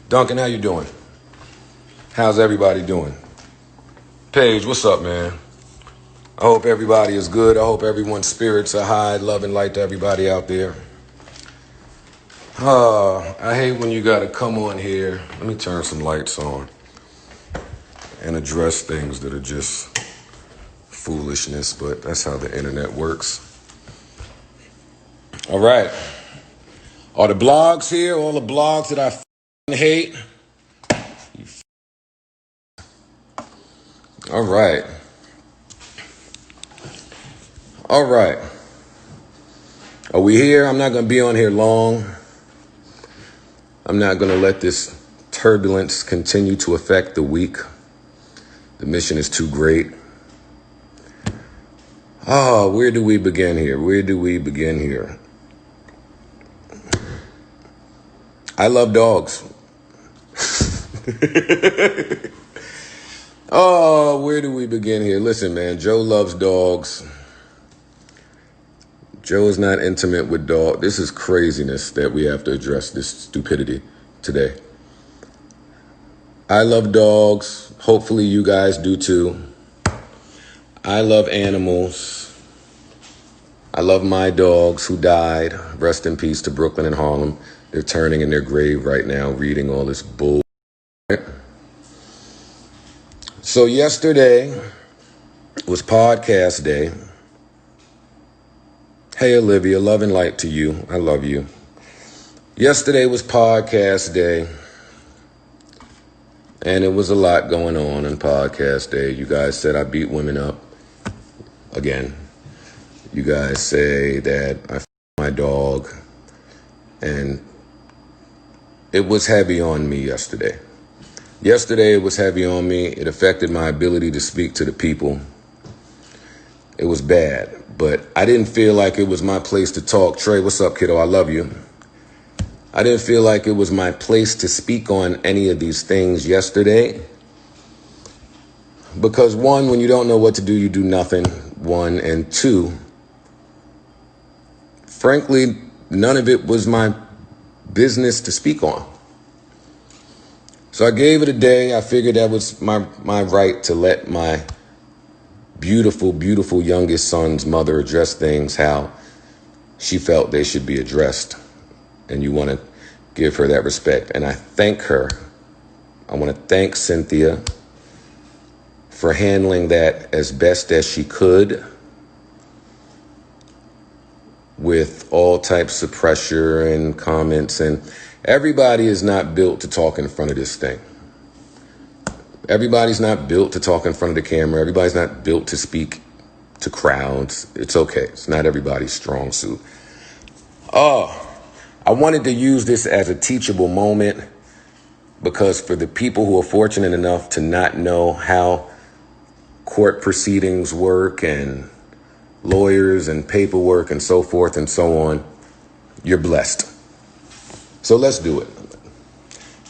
Duncan, how you doing? How's everybody doing? Paige, what's up, man? I hope everybody is good. I hope everyone's spirits are high. Love and light to everybody out there. I hate when you gotta come on here. Let me turn some lights on and address things that are just foolishness, but that's how the internet works. All right. Are the blogs here? All the blogs that I hate? All right. All right. Are we here? I'm not going to be on here long. I'm not going to let this turbulence continue to affect the week. The mission is too great. Where do we begin here? I love dogs. Where do we begin here? Listen, man, Joe loves dogs. Joe is not intimate with dogs. This is craziness that we have to address this stupidity today. I love dogs. Hopefully you guys do too. I love animals. I love my dogs who died. Rest in peace to Brooklyn and Harlem. They're turning in their grave right now, reading all this bull. So yesterday was podcast day. Hey, Olivia, love and light to you. I love you. Yesterday was podcast day. And it was a lot going on podcast day. You guys said I beat women up. Again. You guys say that I my dog. And it was heavy on me yesterday. Yesterday it was heavy on me. It affected my ability to speak to the people. It was bad. But I didn't feel like it was my place to talk. Trey, what's up, kiddo? I love you. I didn't feel like it was my place to speak on any of these things yesterday. Because one, when you don't know what to do, you do nothing. One, and two, frankly, none of it was my business to speak on. So I gave it a day. I figured that was my right to let my beautiful, beautiful youngest son's mother address things how she felt they should be addressed. And you want to give her that respect. And I thank her. I want to thank Cynthia for handling that as best as she could with all types of pressure and comments. And everybody is not built to talk in front of this thing. Everybody's not built to talk in front of the camera. Everybody's not built to speak to crowds. It's okay. It's not everybody's strong suit. I wanted to use this as a teachable moment because for the people who are fortunate enough to not know how court proceedings work and lawyers and paperwork and so forth and so on, you're blessed. So let's do it.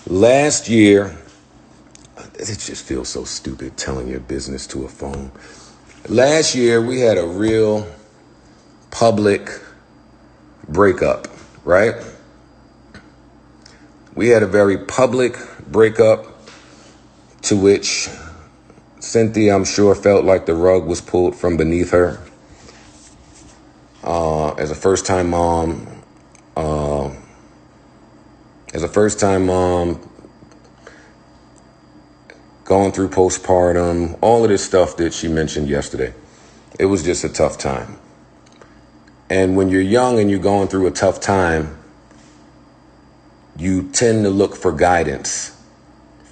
Last year, it just feels so stupid telling your business to a phone. Last year, we had a real public breakup, right? We had a very public breakup to which Cynthia, I'm sure, felt like the rug was pulled from beneath her. As a first-time mom, going through postpartum, all of this stuff that she mentioned yesterday. It was just a tough time. And when you're young and you're going through a tough time, you tend to look for guidance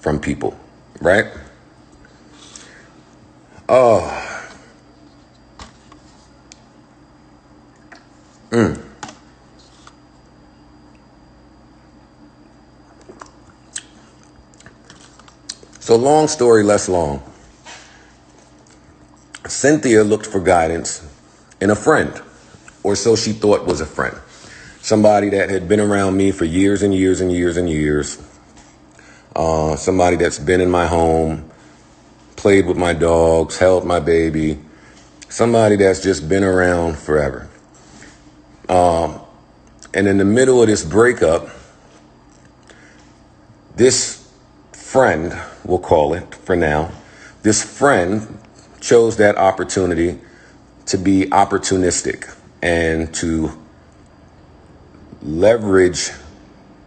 from people, right? So long story less long. Cynthia looked for guidance in a friend, or so she thought was a friend. Somebody that had been around me for years and years and years and years. Somebody that's been in my home, played with my dogs, held my baby. Somebody that's just been around forever. And in the middle of this breakup, This friend, we'll call it for now, this friend chose that opportunity to be opportunistic and to leverage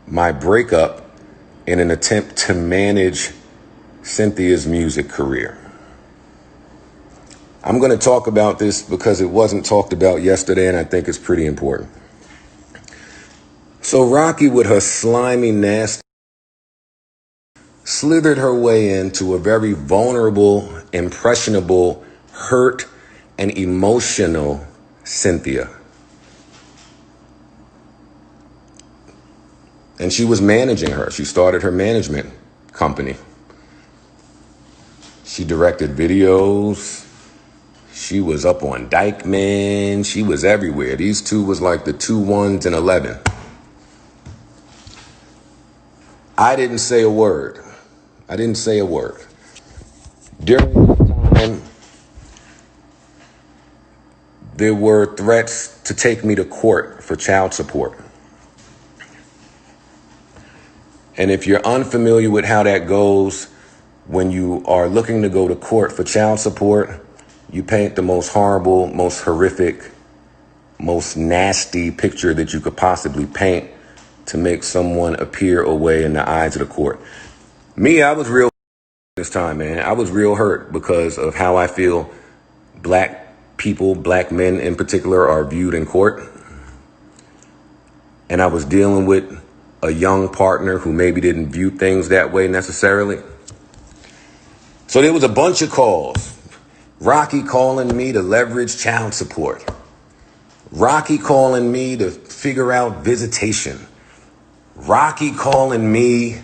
my breakup in an attempt to manage Cynthia's music career. I'm going to talk about this because it wasn't talked about yesterday, and I think it's pretty important. So Rocky, with her slimy, nasty, slithered her way into a very vulnerable, impressionable, hurt, and emotional Cynthia. And she was managing her. She started her management company. She directed videos. She was up on Dykeman. She was everywhere. These two was like the 2 1s and 11. I didn't say a word. During that time, there were threats to take me to court for child support. And if you're unfamiliar with how that goes, when you are looking to go to court for child support, you paint the most horrible, most horrific, most nasty picture that you could possibly paint to make someone appear away in the eyes of the court. Me, I was real this time, man. I was real hurt because of how I feel black people, black men in particular, are viewed in court. And I was dealing with a young partner who maybe didn't view things that way necessarily. So there was a bunch of calls. Rocky calling me to leverage child support. Rocky calling me to figure out visitation. Rocky calling me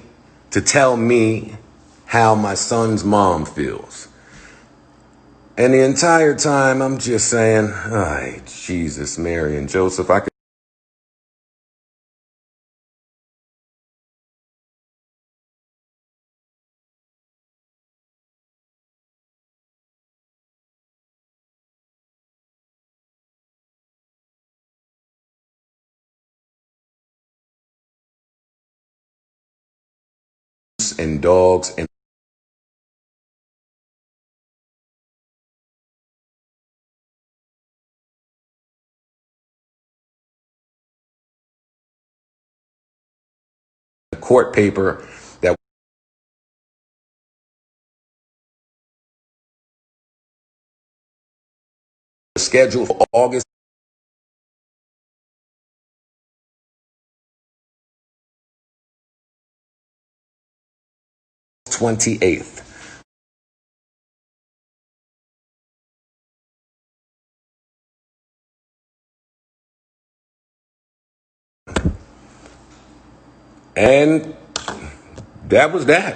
to tell me how my son's mom feels. And the entire time I'm just saying, "Ay, Jesus, Mary, and Joseph, I could and dogs and the court paper that was scheduled for August 28th. And that was that.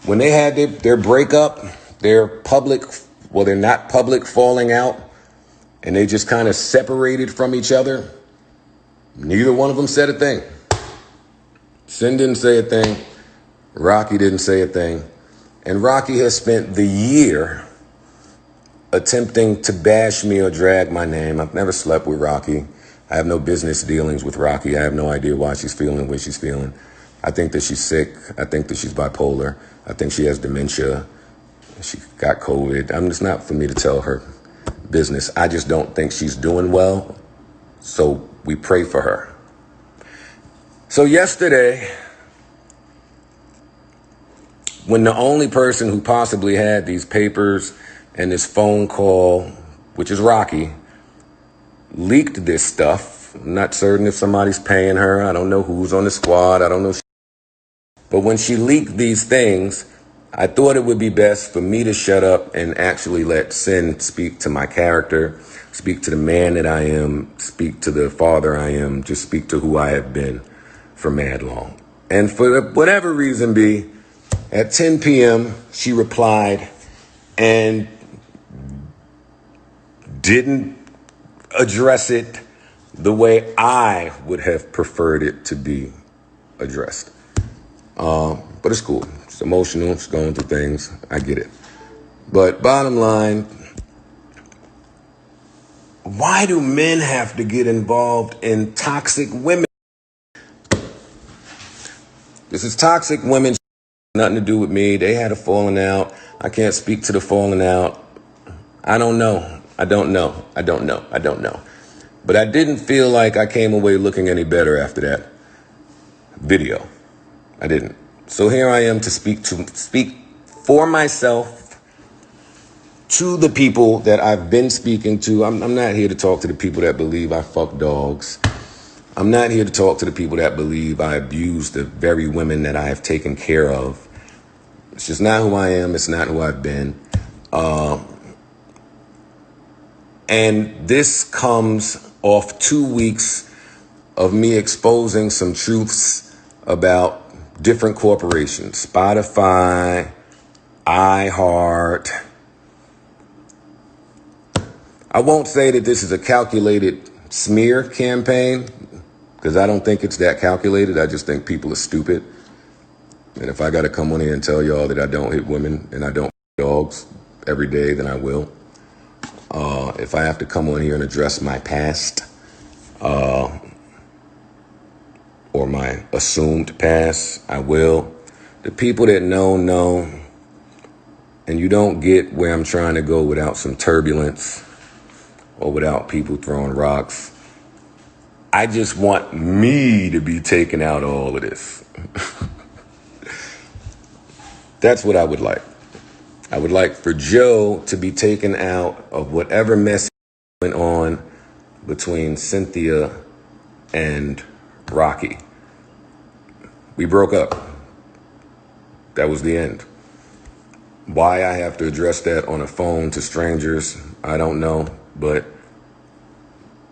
When they had their breakup, their public, well, they're not public falling out, and they just kind of separated from each other, neither one of them said a thing. Sin didn't say a thing. Rocky didn't say a thing. And Rocky has spent the year attempting to bash me or drag my name. I've never slept with Rocky. I have no business dealings with Rocky. I have no idea why she's feeling the way she's feeling. I think that she's sick. I think that she's bipolar. I think she has dementia. She got COVID. It's not for me to tell her business. I just don't think she's doing well. So we pray for her. So yesterday, when the only person who possibly had these papers and this phone call, which is Rocky, leaked this stuff. I'm not certain if somebody's paying her. I don't know who's on the squad. I don't know. But when she leaked these things, I thought it would be best for me to shut up and actually let Sin speak to my character, speak to the man that I am, speak to the father I am, just speak to who I have been for mad long. And for whatever reason be, at 10 p.m., she replied and didn't address it the way I would have preferred it to be addressed. But it's cool. It's emotional. It's going through things. I get it. But bottom line, why do men have to get involved in toxic women? This is toxic women, nothing to do with me. They had a falling out. I can't speak to the falling out. I don't know. I don't know. I don't know. I don't know. But I didn't feel like I came away looking any better after that video. I didn't. So here I am to speak for myself to the people that I've been speaking to. I'm not here to talk to the people that believe I fuck dogs. I'm not here to talk to the people that believe I abuse the very women that I have taken care of. It's just not who I am. It's not who I've been. And this comes off 2 weeks of me exposing some truths about different corporations. Spotify, iHeart. I won't say that this is a calculated smear campaign, because I don't think it's that calculated. I just think people are stupid. And if I got to come on here and tell y'all that I don't hit women and I don't hit dogs every day, then I will. If I have to come on here and address my past or my assumed past, I will. The people that know, and you don't get where I'm trying to go without some turbulence or without people throwing rocks. I just want me to be taken out of all of this. That's what I would like. I would like for Joe to be taken out of whatever mess went on between Cynthia and Rocky. We broke up. That was the end. Why I have to address that on a phone to strangers, I don't know, but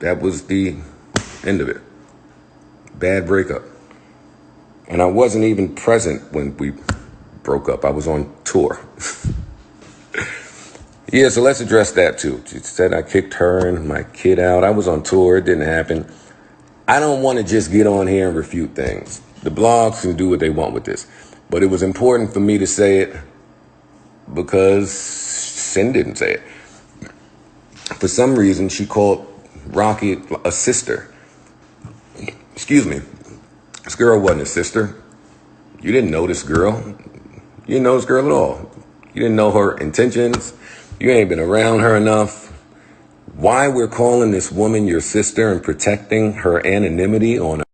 that was the end of it. Bad breakup. And I wasn't even present when we broke up. I was on tour. Yeah, so let's address that too. She said I kicked her and my kid out. I was on tour. It didn't happen. I don't want to just get on here and refute things. The blogs can do what they want with this. But it was important for me to say it because Sin didn't say it. For some reason, she called Rocky a sister. Excuse me. This girl wasn't a sister. You didn't know this girl. You didn't know this girl at all. You didn't know her intentions. You ain't been around her enough. Why we're calling this woman your sister and protecting her anonymity on a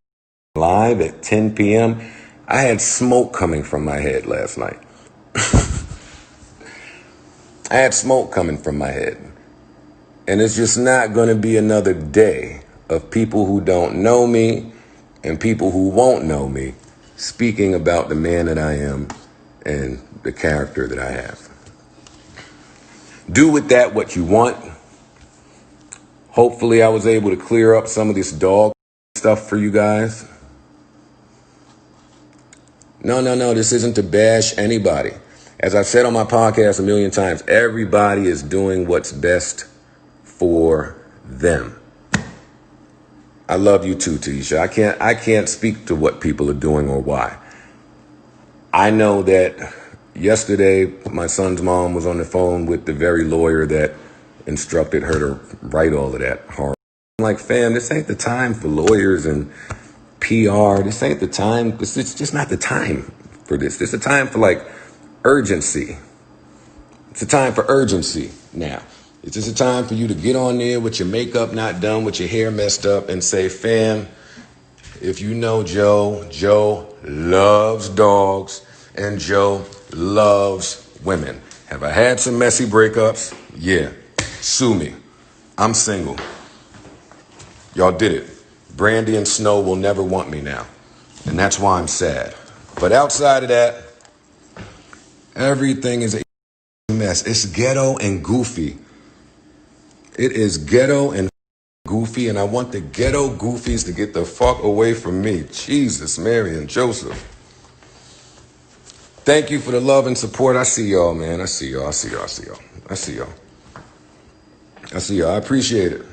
live at 10 p.m. I had smoke coming from my head last night. I had smoke coming from my head. And it's just not going to be another day of people who don't know me and people who won't know me speaking about the man that I am and the character that I have. Do with that what you want. Hopefully I was able to clear up some of this dog stuff for you guys. No, this isn't to bash anybody. As I've said on my podcast a million times, everybody is doing what's best for them. I love you too, Tisha. I can't speak to what people are doing or why. I know that yesterday my son's mom was on the phone with the very lawyer that instructed her to write all of that horror. I'm like, fam, this ain't the time for lawyers and PR. This ain't the time. It's just not the time for this. It's a time for like urgency. It's a time for urgency now. It's just a time for you to get on there with your makeup not done, with your hair messed up, and say, fam, if you know Joe, Joe loves dogs and Joe loves women. Have I had some messy breakups? Yeah. Sue me. I'm single. Y'all did it. Brandy and Snow will never want me now. And that's why I'm sad. But outside of that, everything is a mess. It's ghetto and goofy. It is ghetto and goofy, and I want the ghetto goofies to get the fuck away from me. Jesus, Mary, and Joseph. Thank you for the love and support. I see y'all, man. I see y'all. I appreciate it.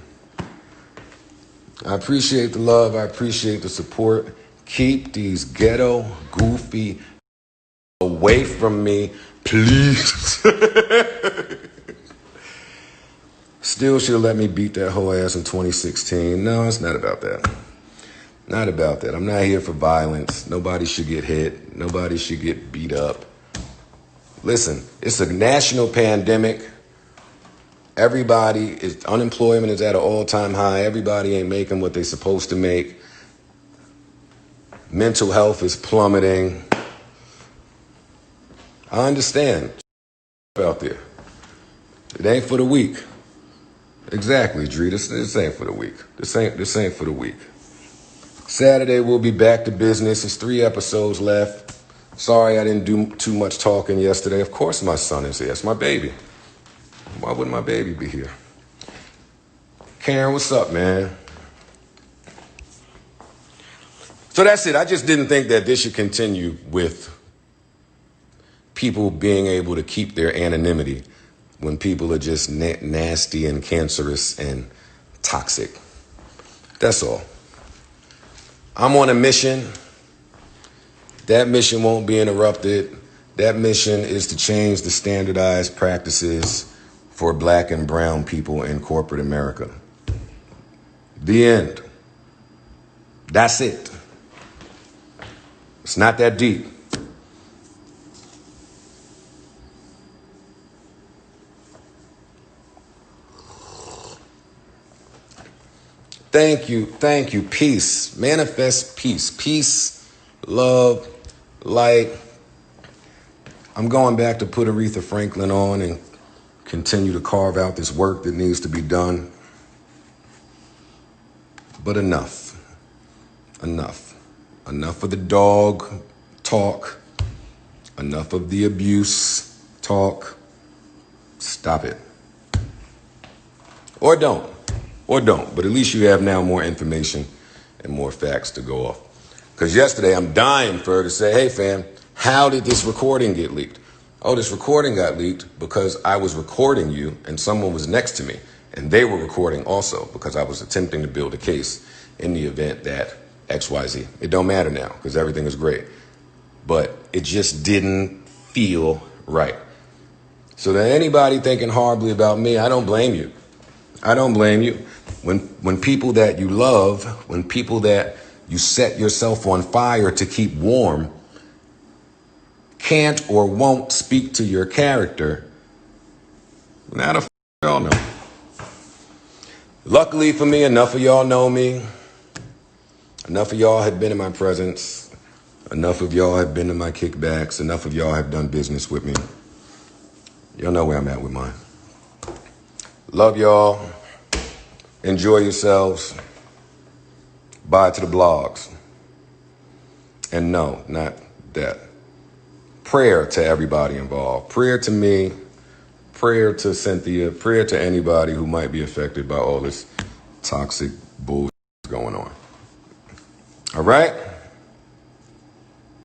I appreciate the love. I appreciate the support. Keep these ghetto, goofy away from me, please. Still should have let me beat that whole ass in 2016. No, it's not about that. Not about that. I'm not here for violence. Nobody should get hit. Nobody should get beat up. Listen, it's a national pandemic. Unemployment is at an all-time high. Everybody ain't making what they're supposed to make. Mental health is plummeting. I understand out there. It ain't for the weak. Exactly, Dree. This ain't for the weak. This ain't for the weak. Saturday, we'll be back to business. There's 3 episodes left. Sorry I didn't do too much talking yesterday. Of course my son is here. It's my baby. Why wouldn't my baby be here? Karen, what's up, man? So that's it. I just didn't think that this should continue with people being able to keep their anonymity when people are just nasty and cancerous and toxic. That's all. I'm on a mission. That mission won't be interrupted. That mission is to change the standardized practices for black and brown people in corporate America. The end. That's it. It's not that deep. Thank you. Peace. Manifest peace. Peace, love, light. I'm going back to put Aretha Franklin on and continue to carve out this work that needs to be done. But enough. Enough of the dog talk. Enough of the abuse talk. Stop it. Or don't. But at least you have now more information and more facts to go off. Because yesterday I'm dying for her to say, hey, fam, how did this recording get leaked? Oh, this recording got leaked because I was recording you and someone was next to me. And they were recording also because I was attempting to build a case in the event that XYZ. It don't matter now because everything is great. But it just didn't feel right. So to anybody thinking horribly about me, I don't blame you. When people that you love, when people that you set yourself on fire to keep warm, can't or won't speak to your character, now the y'all know. Luckily for me, enough of y'all know me. Enough of y'all have been in my presence. Enough of y'all have been in my kickbacks. Enough of y'all have done business with me. Y'all know where I'm at with mine. Love y'all. Enjoy yourselves. Bye to the blogs. And no, not that. Prayer to everybody involved. Prayer to me. Prayer to Cynthia. Prayer to anybody who might be affected by all this toxic bullshit going on. All right?